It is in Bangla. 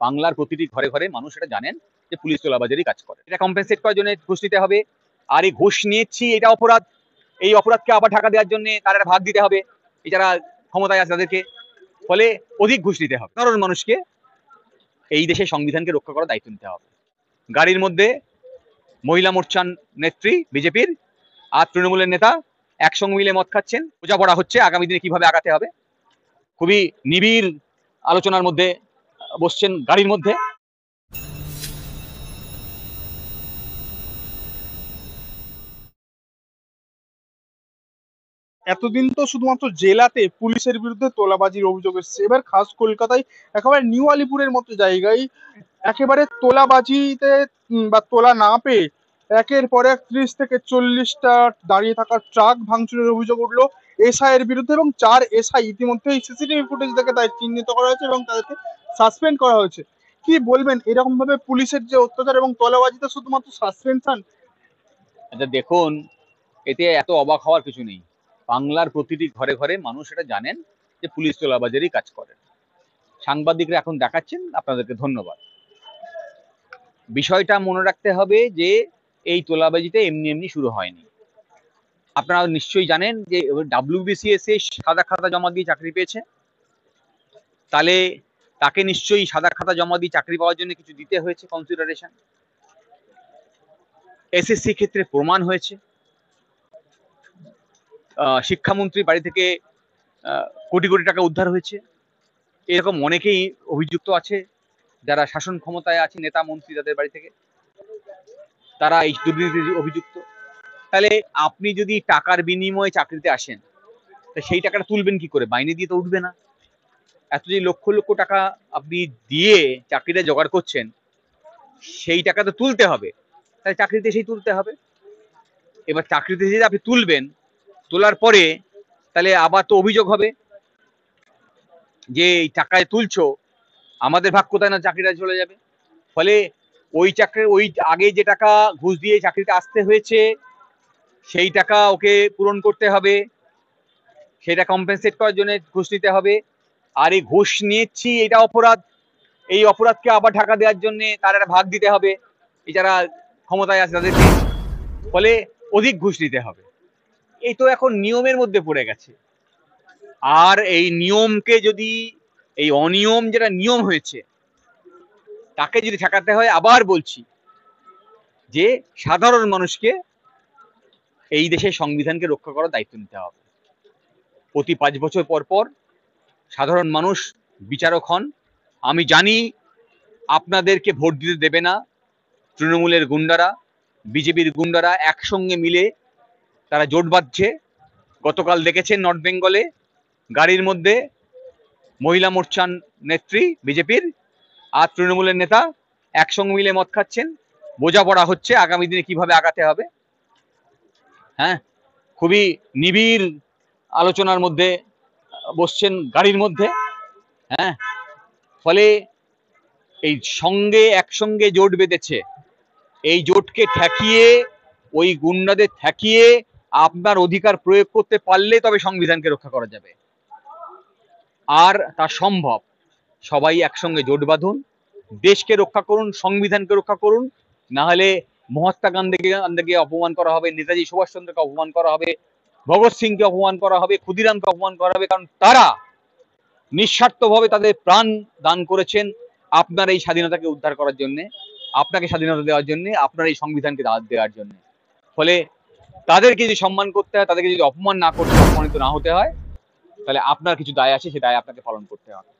বাংলার প্রতিটি ঘরে ঘরে মানুষ এটা জানেন যে পুলিশ তোলাবাজারি কাজ করে। এটা কম্পেনসেট করার জন্য ঘুষ দিতে হবে। আর এই ঘুষ নিয়েছি এটা অপরাধ, এই অপরাধকে আবার ঢাকা দেওয়ার জন্য তার একটা ভাগ দিতে হবে এই যারা ক্ষমতায় আছে তাদেরকে। ফলে অধিক ঘুষ দিতে হবে। সাধারণ মানুষকে এই দেশের সংবিধানকে রক্ষা করার দায়িত্ব নিতে হবে। গাড়ির মধ্যে মহিলা মোর্চার নেত্রী বিজেপির আর তৃণমূলের নেতা একসঙ্গে মিলে মদ খাচ্ছেন, বোঝাপড়া হচ্ছে আগামী দিনে কিভাবে আগাতে হবে। খুবই নিবিড় আলোচনার মধ্যে বসছেন গাড়ির মধ্যে। এতদিন তো শুধুমাত্র জেলাতে পুলিশের বিরুদ্ধে তোলাবাজির অভিযোগ এসেছে, এবার খাস কলকাতায় একেবারে নিউ আলিপুরের মতো জায়গায় একেবারে তোলাবাজিতে বা তোলা না পেয়ে একের পর এক 30 থেকে 40টা দাঁড়িয়ে থাকা ট্রাক ভাঙচুরের অভিযোগ উঠলো এসআই এর বিরুদ্ধে, এবং 4 এসআই ইতিমধ্যেই সিসিটিভি ফুটেজ দেখে তাদের চিহ্নিত করা হয়েছে এবং তাদেরকে সাসপেন্ড করা হয়েছে। কি বলবেন এরকম ভাবে পুলিশের যে অত্যাচার এবং তোলাবাজিতে শুধুমাত্র সাসপেনশন? আচ্ছা দেখুন, এতে এত অবাক হওয়ার কিছু নেই। বাংলার প্রতিটি ঘরে ঘরে মানুষ এটা জানেন যে পুলিশ তোলাবাজারি কাজ করে। সাংবাদিকরা এখন দেখাচ্ছেন, আপনাদেরকে ধন্যবাদ। বিষয়টা মনে রাখতে হবে যে এই তোলাবাজিটা এমনি এমনি শুরু হয়নি। আপনারা নিশ্চয়ই জানেন যে WBCS এ সাদা খাতা জমা দিয়ে চাকরি পেয়েছে, তাহলে তাকে নিশ্চয়ই সাদা খাতা জমা দিয়ে চাকরি পাওয়ার জন্য কিছু দিতে হয়েছে কনসিডারেশন। SSC ক্ষেত্রে প্রমাণ হয়েছে, শিক্ষামন্ত্রী বাড়ি থেকে কোটি কোটি টাকা উদ্ধার হয়েছে। এরকম অনেকেই অভিযুক্ত আছে যারা শাসন ক্ষমতায় আছে, নেতা মন্ত্রী, তাদের বাড়ি থেকে তারা এই দুর্নীতির অভিযুক্ত। তাহলে আপনি যদি টাকার বিনিময়ে চাকরিতে আসেন, তা সেই টাকাটা তুলবেন কি করে? মাইনে দিয়ে তো উঠবে না। এত যে লক্ষ লক্ষ টাকা আপনি দিয়ে চাকরিটা জোগাড় করছেন, সেই টাকা তো তুলতে হবে, তাহলে চাকরিতে সেই তুলতে হবে। এবার চাকরিতে যদি আপনি তুলবেন, তোলার পরে তাহলে আবার তো অভিযোগ হবে যে এই টাকায় তুলছো, আমাদের ভাগ কোথায় না চাকরিটা চলে যাবে। ফলে ওই চাকরির ওই আগে যে টাকা ঘুষ দিয়ে চাকরিতে আসতে হয়েছে সেই টাকা ওকে পূরণ করতে হবে, সেটা কম্পেনসেট করার জন্য ঘুষ নিতে হবে। আর এই ঘুষ নিয়েছি এটা অপরাধ, এই অপরাধকে আবার ঢাকা দেওয়ার জন্য তার একটা ভাগ দিতে হবে এই যারা ক্ষমতায় আছে তাদেরকে। ফলে অধিক ঘুষ দিতে হবে। এই তো এখন নিয়মের মধ্যে পড়ে গেছে। আর এই নিয়মকে যদি, এই অনিয়ম যেটা নিয়ম হয়েছে তাকে যদি ঠেকাতে হয়, আবার বলছি যে সাধারণ মানুষকে এই দেশের সংবিধানকে রক্ষা করার দায়িত্ব নিতে হবে। প্রতি 5 বছর পর পর সাধারণ মানুষ বিচারক হন। আমি জানি আপনাদেরকে ভোট দিতে দেবে না তৃণমূলের গুন্ডারা, বিজেপির গুন্ডারা একসঙ্গে মিলে তারা জোট বাঁধছে। গতকাল দেখেছেন নর্থ বেঙ্গলে গাড়ির মধ্যে মহিলা মোর্চার নেত্রী বিজেপির আর তৃণমূলের নেতা একসঙ্গে মিলে মদ খাচ্ছেন, বোঝাপড়া হচ্ছে আগামী দিনে কিভাবে আগাতে হবে। হ্যাঁ, খুবই নিবিড় আলোচনার মধ্যে বসছেন গাড়ির মধ্যে। হ্যাঁ, ফলে এই সঙ্গে একসঙ্গে জোট বেঁধেছে, এই জোটকে ঠেকিয়ে, ওই গুন্ডাদের ঠেকিয়ে আপনার অধিকার প্রয়োগ করতে পারলে তবে সংবিধানকে রক্ষা করা যাবে। আর তা সম্ভব। সবাই একসঙ্গে জোট বাঁধুন, দেশকে রক্ষা করুন, সংবিধানকে রক্ষা করুন। না হলে মহাত্মা গান্ধীকে অপমান করা হবে, নেতাজি সুভাষচন্দ্রকে অপমান করা হবে, ভগৎ সিংকে অপমান করা হবে, ক্ষুদিরামকে অপমান করা হবে। কারণ তারা নিঃস্বার্থভাবে তাদের প্রাণ দান করেছেন আপনার এই স্বাধীনতাকে উদ্ধার করার জন্য, আপনাকে স্বাধীনতা দেওয়ার জন্য, আপনার এই সংবিধানকে দেওয়ার জন্য। ফলে তাদেরকে যদি সম্মান করতে হয়, তাদেরকে যদি অপমান না করতে, অপমানিত না হতে হয়, তাহলে আপনার কিছু দায় আছে, সে দায় আপনাকে পালন করতে হবে।